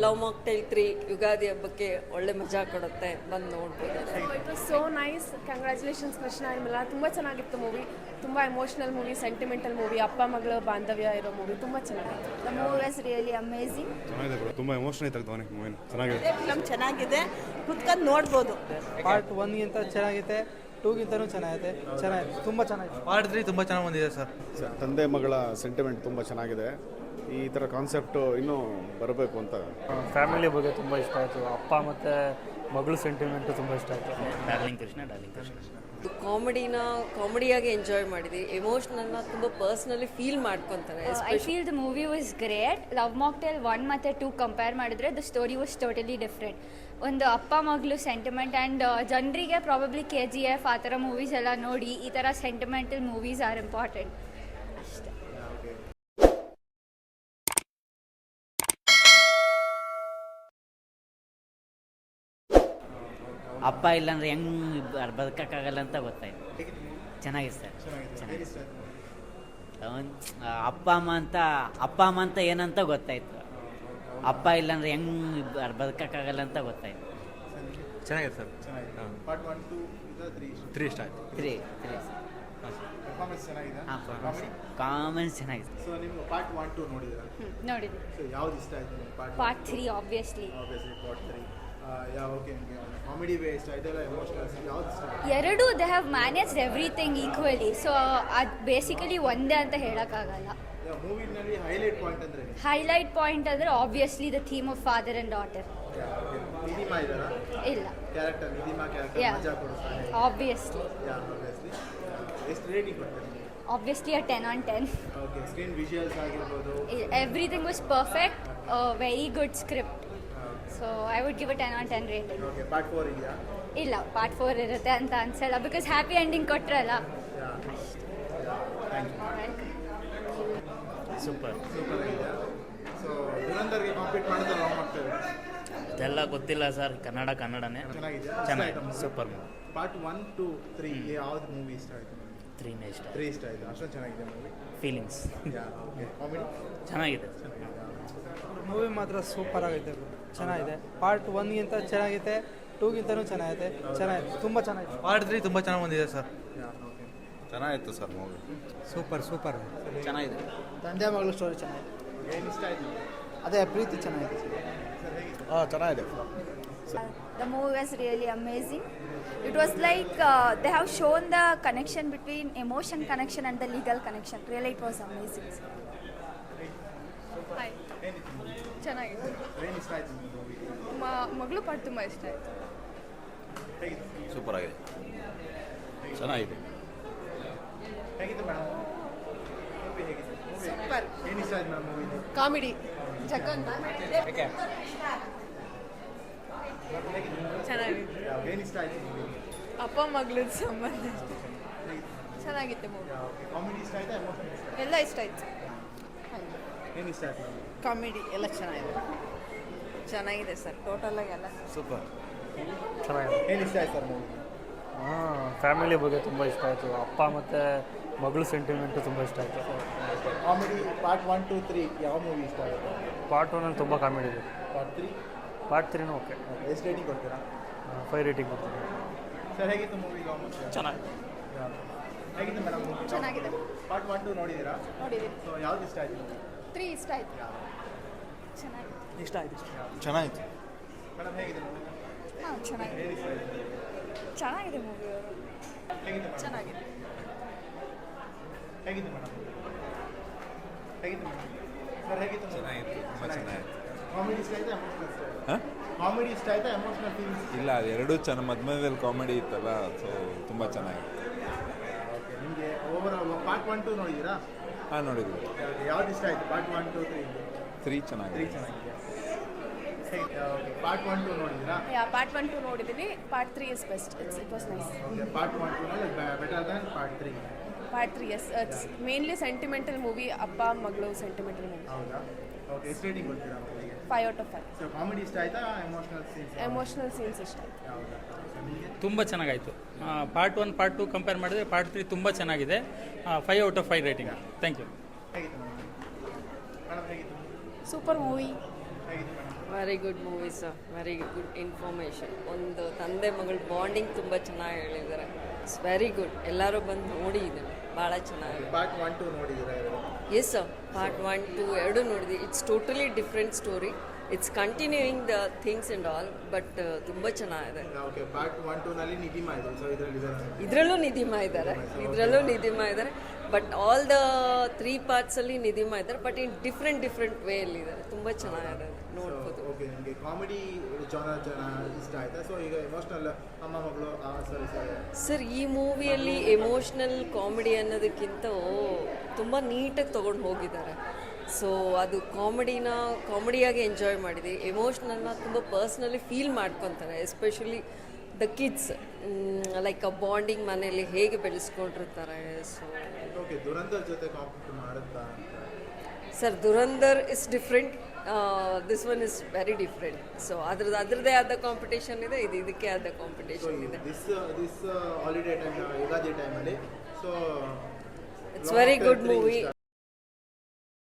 Love mocktail 3 Ugadi ಹಬ್ಬಕ್ಕೆ ಒಳ್ಳೆ ಮಜಾ ಕೊಡುತ್ತೆ, ಬಂದು ನೋಡ್ಬೋದು. It was so nice. Congratulations Krishna Nirmala. ತುಂಬ ಚೆನ್ನಾಗಿತ್ತು ಮೂವಿ, ತುಂಬ ಎಮೋಷನಲ್ ಮೂವಿ, ಸೆಂಟಿಮೆಂಟಲ್ ಮೂವಿ, ಅಪ್ಪ ಮಗಳ ಬಾಂಧವ್ಯ ಇರೋ ಮೂವಿ, ತುಂಬ ಚೆನ್ನಾಗಿತ್ತು. The movie was really amazing. ಚೆನ್ನಾಗಿದೆ ಬ್ರೋ, ತುಂಬ ಎಮೋಷನಲ್ ತೆಗೆದವನೇ ಮೂವಿನ. ಚೆನ್ನಾಗಿದೆ, ಫಿಲಮ್ ಚೆನ್ನಾಗಿದೆ, ಕುತ್ಕೊಂಡು ನೋಡ್ಬೋದು. ಪಾರ್ಟ್ 1ಗಿಂತ ಚೆನ್ನಾಗಿದೆ, 2ಗಿಂತನೂ ಚೆನ್ನಾಗಿದೆ, ತುಂಬ ಚೆನ್ನಾಗಿದೆ. ಪಾರ್ಟ್ 3 ತುಂಬ ಚೆನ್ನಾಗಿ ಬಂದಿದೆ ಸರ್. ತಂದೆ ಮಗಳ ಸೆಂಟಿಮೆಂಟ್ ತುಂಬ ಚೆನ್ನಾಗಿದೆ. ಈ ಥರ ಕಾನ್ಸೆಪ್ಟು ಇನ್ನೂ ಬರಬೇಕು ಅಂತ. ಫ್ಯಾಮಿಲಿ ಬಗ್ಗೆ ತುಂಬ ಇಷ್ಟ ಆಯಿತು. ಅಪ್ಪ ಮತ್ತು ಮಗಳು ಸೆಂಟಿಮೆಂಟು ತುಂಬ ಇಷ್ಟ ಆಯಿತು. ಡಾರ್ಲಿಂಗ್ ಕೃಷ್ಣ. ಕಾಮಿಡಿಯಾಗಿ ಎಂಜಾಯ್ ಮಾಡಿದ್ವಿ. ಎಮೋಷನಲ್ನ ತುಂಬ ಪರ್ಸ್ನಲಿ ಫೀಲ್ ಮಾಡ್ಕೊತಾರೆ. I feel the movie was great. Love mocktail 1 ಮತ್ತು 2 ಕಂಪೇರ್ ಮಾಡಿದ್ರೆ the story was totally different. ಒಂದು ಅಪ್ಪ ಮಗಳು ಸೆಂಟಿಮೆಂಟ್ ಆ್ಯಂಡ್ ಜನರಿಗೆ ಪ್ರಾಬಬ್ಲಿ KGF ಆ ಥರ ಮೂವೀಸ್ ಎಲ್ಲ ನೋಡಿ ಈ ಥರ ಸೆಂಟಿಮೆಂಟಲ್ ಮೂವೀಸ್ ಆರ್ ಇಂಪಾರ್ಟೆಂಟ್ ಅಷ್ಟೇ. ಅಪ್ಪ ಇಲ್ಲಾಂದ್ರೆ ಹೆಂಗೆ ಬದುಕೋಕ್ಕಾಗಲ್ಲ ಅಂತ ಗೊತ್ತಾಯ್ತು. ಚೆನ್ನಾಗಿದೆ ಸರ್, ಚೆನ್ನಾಗಿದೆ. ಅಪ್ಪ ಅಮ್ಮ ಅಂತ ಏನಂತ ಗೊತ್ತಾಯ್ತು. ಅಪ್ಪ ಇಲ್ಲಾಂದ್ರೆ ಹೆಂಗೆ ಬದುಕೋಕ್ಕಾಗಲ್ಲ ಅಂತ ಗೊತ್ತಾಯ್ತು. ಚೆನ್ನಾಗಿದೆ ಸರ್. ಪಾರ್ಟ್ 1, 2, 3 ಇಷ್ಟ ಆಯಿತು. 3 ಪರ್ಫಾರ್ಮೆನ್ಸ್ ಚೆನ್ನಾಗಿದೆ. ಕಾಮೆಂಟ್ಸ್ ಚೆನ್ನಾಗಿದೆ. ಸೊ ನೀವು ಪಾರ್ಟ್ 1, 2 ನೋಡಿದ್ದೀರಾ? ನೋಡಿದ್ವಿ. ಸೊ ಯಾವ್ದು ಇಷ್ಟ ಆಯಿತು? Part 3 obviously. Part 3 okay. ನಿಮಗೆ ಕಾಮಿಡಿ ವೇ ಇಷ್ಟ ಆಯ್ತಲ್ಲ, ಎಮೋಷನಲ್ ಯಾವ್ದು ಇಷ್ಟ ಆಯ್ತು? ಎರಡು they have managed everything equally. So ಅದು ಬೇಸಿಕಲಿ ಒಂದೇ ಅಂತ ಹೇಳೋಕ್ಕಾಗಲ್ಲ. ಮೂವಿನಲ್ಲಿ ಹೈಲೈಟ್ ಪಾಯಿಂಟ್ ಅಂದರೆ ಹೈಲೈಟ್ ಪಾಯಿಂಟ್ ಅಂದರೆ obviously the theme of father and daughter. Nidhima ಇದ್ದಾರಾ? ಇಲ್ಲ, ಕ್ಯಾರೆಕ್ಟರ್ ನಿಧಿಮಾ ಕ್ಯಾರೆಕ್ಟರ್ ಮಜಾ ಕೊಡುತ್ತಾರೆ. ಆಬ್ವಿಯಸ್ಲಿ. ಆಬ್ವಿಯಸ್ಲಿ. ಎಷ್ಟು ರೇಟಿಂಗ್ ಕೊಡ್ತಾರೆ? Obviously a 10 on 10. Okay. Screen visuals ಆಗಿರ್ಬೋದು, everything was perfect. Very good script. So I would give a 10 on 10 rating. Okay. Part 4 ಇದೆಯಾ? ಇಲ್ಲ, part 4 ಇರುತ್ತೆ ಅಂತ ಅನ್ಸಲ್ಲ, ಬಿಕಾಸ್ ಹ್ಯಾಪಿ ಎಂಡಿಂಗ್ ಕೊಟ್ರಲ್ಲ. ಸೂಪರ್ ಇದೆಯಾ? ಸೊ ಧುರಂಧರ್ಗೆ ಕಾಂಪೀಟ್ ಮಾಡಿದ್ರೆ ನಾವು ಮಾಡ್ತೇವೆ. ಅದೆಲ್ಲ ಗೊತ್ತಿಲ್ಲ ಸರ್. ಕನ್ನಡನೇ ಚೆನ್ನಾಗಿದೆ. Super movie. ಪಾರ್ಟ್ 1, 2, 3 ಯಾವ್ದು ಮೂವಿ ಇಷ್ಟ ಆಯಿತು? 3 ಇಷ್ಟ. 3 ಇಷ್ಟ ಆಯಿತು. ಅಷ್ಟೊಂದು ಚೆನ್ನಾಗಿದೆ ಮೂವಿ. Feelings okay. ಕಾಮಿಡಿ ಚೆನ್ನಾಗಿದೆ. ಮೂವಿ ಮಾತ್ರ ಸೂಪರ್ ಆಗೈತೆ, ಚೆನ್ನಾಗಿದೆ. ಪಾರ್ಟ್ 1ಗಿಂತ ಚೆನ್ನಾಗಿದೆ, 2ಗಿಂತನೂ ಚೆನ್ನಾಗಿದೆ, ತುಂಬ ಚೆನ್ನಾಗಿದೆ. ಪಾರ್ಟ್ 3 ತುಂಬ ಚೆನ್ನಾಗಿ ಬಂದಿದೆ ಸರ್. ಚೆನ್ನಾಗಿತ್ತು ಸರ್ ಮೂವಿ. ಸೂಪರ್ ಚೆನ್ನಾಗಿದೆ. ತಂದೆ ಮಗಳು ಸ್ಟೋರಿ ಚೆನ್ನಾಗಿದೆ. ಏನು ಇಷ್ಟ ಆಯಿತು? ಅದೇ ಪ್ರೀತಿ ಚೆನ್ನಾಗಿದೆ. ಚೆನ್ನಾಗಿದೆ. The movie was really amazing. It was like they have shown the connection between emotion connection and the legal connection. Really, it was amazing. Hi, ಚೆನ್ನಾಗಿತ್ತು. ಏನು ಇಷ್ಟ ಆಯಿತು ಮೂವಿ? ಮಗಳು ಪಾರ್ಟ್ ತುಂಬ ಇಷ್ಟ ಆಯಿತು. ಸೂಪರ್ ಆಗಿದೆ, ಚೆನ್ನಾಗಿದೆ. ಹೇಗಿತ್ತು ಮೇಡಮ್ ಮೂವಿ? ಹೇಗಿತ್ತು? ಸೂಪರ್. ಏನು ಇಷ್ಟ ಆಯ್ತು ಮೇಡಮ್ ಮೂವಿ? ಕಾಮಿಡಿ ಜಗನ್ ಚೆನ್ನಾಗಿತ್ತು. ಏನು ಇಷ್ಟ ಆಯ್ತು ಮೂವಿ? ಅಪ್ಪ ಮಗಳದ ಸಂಬಂಧ ಚೆನ್ನಾಗಿತ್ತು ಮೂವಿ. ಕಾಮಿಡಿ ಇಷ್ಟ ಆಯ್ತಾ, ಎಮೋಷನಲ್ ಇಷ್ಟ ಆಯ್ತಾ? ಎಲ್ಲ ಇಷ್ಟ ಆಯ್ತು. ಏನು ಇಷ್ಟ ಆಯ್ತು ಮೇಡಮ್? ಕಾಮಿಡಿ ಎಲ್ಲ ಚೆನ್ನಾಗಿದೆ ಸರ್. ಟೋಟಲಾಗಿ ಎಲ್ಲ ಸೂಪರ್. ಚೆನ್ನಾಗಿದೆ. ಏನು ಇಷ್ಟ ಆಯ್ತು ಸರ್ ಮೂವಿ? ಫ್ಯಾಮಿಲಿ ಬಗ್ಗೆ ತುಂಬ ಇಷ್ಟ ಆಯಿತು. ಅಪ್ಪ ಮತ್ತು ಮಗಳು ಸೆಂಟಿಮೆಂಟು ತುಂಬ ಇಷ್ಟ ಆಯಿತು. ಕಾಮಿಡಿ ಪಾರ್ಟ್ 1, 2, 3 ಯಾವ ಮೂವಿ ಇಷ್ಟ ಆಯಿತು? ಪಾರ್ಟ್ 1ಅಲ್ಲಿ ತುಂಬ ಕಾಮಿಡಿ ಇದೆ. ಪಾರ್ಟ್ 3? ಪಾರ್ಟ್ 3ನೂ ಓಕೆ. ಎಷ್ಟು ರೇಟಿಂಗ್ ಕೊಡ್ತೀರಾ? 5 ರೇಟಿಂಗ್ ಕೊಡ್ತೀನಿ. ಸರ್ ಹೇಗಿತ್ತು ಮೂವಿ? ಚೆನ್ನಾಗಿದೆ. ಹೇಗಿತ್ತು ಮೇಡಮ್ ಮೂವಿ? ಚೆನ್ನಾಗಿದೆ. ಪಾರ್ಟ್ 1, 2 ನೋಡಿದ್ದೀರಾ? ನೋಡಿದ್ದೀನಿ. ಸೊ ಯಾವ್ದು ಇಷ್ಟ ಆಯಿತು? 3 ಇಷ್ಟ ಆಯಿತು. ಚೆನ್ನಾಗಿದೆ. ಇಷ್ಟ ಆಯಿತು. ಚೆನ್ನಾಗಿತ್ತು. ಮೇಡಮ್ ಹೇಗಿದೆ ಮೂವಿ? ಹಾಂ, ಚೆನ್ನಾಗಿದೆ. ಏನು ಇಷ್ಟ ಆಯಿತು? ಚೆನ್ನಾಗಿದೆ ಮೂವಿ. ಹೇಗಿತ್ತು ಮೇಡಮ್? ಚೆನ್ನಾಗಿದೆ. ಹೇಗಿತ್ತು ಮೇಡಮ್? ಹೇಗಿತ್ತು ಮೇಡಮ್? ಸರ್ ಹೇಗಿತ್ತು? ಚೆನ್ನಾಗಿತ್ತು, ತುಂಬ ಚೆನ್ನಾಗಿತ್ತು. ಕಾಮಿಡಿ ಇಷ್ಟ ಆಯ್ತಾ, ಎಮೋಷನಲ್ ಇಷ್ಟ ಆಯ್ತಾ? ಕಾಮಿಡಿ ಇಷ್ಟ ಆಯ್ತಾ, ಎಮೋಷನಲ್ ಫೀಲಿಂಗ್ಸ್? ಇಲ್ಲ, ಅದು ಎರಡೂ ಮಧ್ಯದಲ್ಲಿ ಕಾಮಿಡಿ ಇತ್ತಲ್ಲ, ಸೊ ತುಂಬ ಚೆನ್ನಾಗಿತ್ತು. ಓಕೆ. ನಿಮಗೆ ಓವರಾಲ್ ಪಾರ್ಟ್ 1, 2 ನೋಡಿದ್ದೀರಾ? ಹಾಂ, ನೋಡಿದ್ವಿ. ಯಾವ್ದು ಇಷ್ಟ ಆಯಿತು? ಪಾರ್ಟ್ 1, 2, 3? 3 ಚೆನ್ನಾಗಿದೆ. 3 ಚೆನ್ನಾಗಿದೆ. ಪಾರ್ಟ್ 1, 2 ನೋಡಿದ್ದೀರಾ? ಪಾರ್ಟ್ 1, 2 ನೋಡಿದ್ದೀನಿ. Part 3 is best. It was nice. Okay. Part 1, 2 better than part 3? Part 3 yes. It's mainly sentimental movie. ಅಪ್ಪ ಮಗಳು ಸೆಂಟಿಮೆಂಟಲ್ ಮೂವಿ. ಹೌದಾ? ಓಕೆ. ಎಷ್ಟು ರೇಟಿಂಗ್ ಕೊಡ್ತೀರಾ ಮೂವಿಗೆ? 5 out of 5. ಸೊ ಕಾಮಿಡಿ ಇಷ್ಟ ಆಯ್ತಾ, ಎಮೋಷನಲ್ ಸೀನ್ಸ್? ಎಮೋಷನಲ್ ಸೀನ್ಸ್ ಇಷ್ಟ ಆಯಿತು. ಹೌದಾ? ನಿಮಗೆ? ತುಂಬ ಚೆನ್ನಾಗಾಯಿತು. ಪಾರ್ಟ್ 1, ಪಾರ್ಟ್ 2 ಕಂಪೇರ್ ಮಾಡಿದ್ರೆ ಪಾರ್ಟ್ 3 ತುಂಬ ಚೆನ್ನಾಗಿದೆ. 5 out of 5 rating. Thank you. ಹೇಗಿತ್ತು ಮೇಡಮ್? ಮೇಡಮ್ ಹೇಗಿತ್ತು? Super movie. ಹೇಗಿತ್ತು madam? Very good movies, very good information. ಒಂದು ತಂದೆ ಮಗಳು ಬಾಂಡಿಂಗ್ ತುಂಬ ಚೆನ್ನಾಗಿ ಹೇಳಿದ್ದಾರೆ. It's very good. ಎಲ್ಲರೂ ಬಂದು ನೋಡಿ ಇದನ್ನು, ಭಾಳ ಚೆನ್ನಾಗಿದೆ. ಪಾರ್ಟ್ 1 2 ನೋಡಿದ್ದೀರಾ ಎರಡು? ಎಸ್ ಸರ್, ಪಾರ್ಟ್ 1 2 ಎರಡು ನೋಡಿದ್ವಿ. It's totally different story. It's continuing the things and all, but ತುಂಬ ಚೆನ್ನಾಗಿದೆ. ಓಕೆ, ಪಾರ್ಟ್ 1 2 ನಲ್ಲಿ ನಿಧಿಮಾ ಇದೆ, ಸೊ ಇದರಲ್ಲೂ ನಿಧಿಮಾ ಇದ್ದಾರೆ, ಬಟ್ ಆಲ್ ದ 3 ಪಾರ್ಟ್ಸಲ್ಲಿ ನಿಧಿಮಾ ಇದ್ದಾರೆ, ಬಟ್ ಇನ್ ಡಿಫ್ರೆಂಟ್ ವೇಯಲ್ಲಿ ಇದ್ದಾರೆ. ತುಂಬ ಚೆನ್ನಾಗಿದೆ, ನೋಡ್ಬೋದು. ಓಕೆ, ನಿಮಗೆ ಕಾಮಿಡಿ ಜಾನರ್ ಇಷ್ಟ ಆಯ್ತಾ? ಸೊ ಈಗ ಎಮೋಷ್ನಲ್ ಅಮ್ಮ ಮಗಳು ಸರ್, ಈ ಮೂವಿಯಲ್ಲಿ ಎಮೋಷ್ನಲ್ ಕಾಮಿಡಿ ಅನ್ನೋದಕ್ಕಿಂತ ತುಂಬ ನೀಟಾಗಿ ತೊಗೊಂಡು ಹೋಗಿದ್ದಾರೆ. ಸೊ ಅದು ಕಾಮಿಡಿಯಾಗಿ ಎಂಜಾಯ್ ಮಾಡಿದ್ವಿ. ಎಮೋಷ್ನಲ್ನ ತುಂಬ ಪರ್ಸ್ನಲಿ ಫೀಲ್ ಮಾಡ್ಕೊತಾರೆ, especially the kids, like a bonding ಮನೆಯಲ್ಲಿ ಹೇಗೆ ಬೆಳೆಸ್ಕೊಂಡಿರ್ತಾರೆ. ಸೊ ಓಕೆ, ದುರಂಧರ್ ಜೊತೆ ಕಾಂಪೀಟ್ ಮಾಡುತ್ತಾ? Sir, Dhurandhar is different, this one is very different. So ಅದರದ್ದೇ ಆದ ಕಾಂಪಿಟೇಷನ್ ಇದೆ, ಇದಕ್ಕೆ ಆದ ಕಾಂಪಿಟೇಷನ್ ಇದೆ. ದಿಸ್ ಹಾಲಿಡೇ ಟೈಮ್, ಯುಗಾದಿ ಟೈಮಲ್ಲಿ, so it's very good movie.